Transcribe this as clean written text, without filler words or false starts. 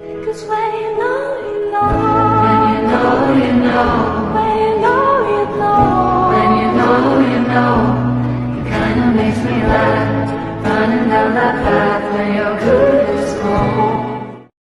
'Cause when you know, you know. When you know, you know. When you know, you know. When you know, you know. It kinda makes me laugh, running down that path.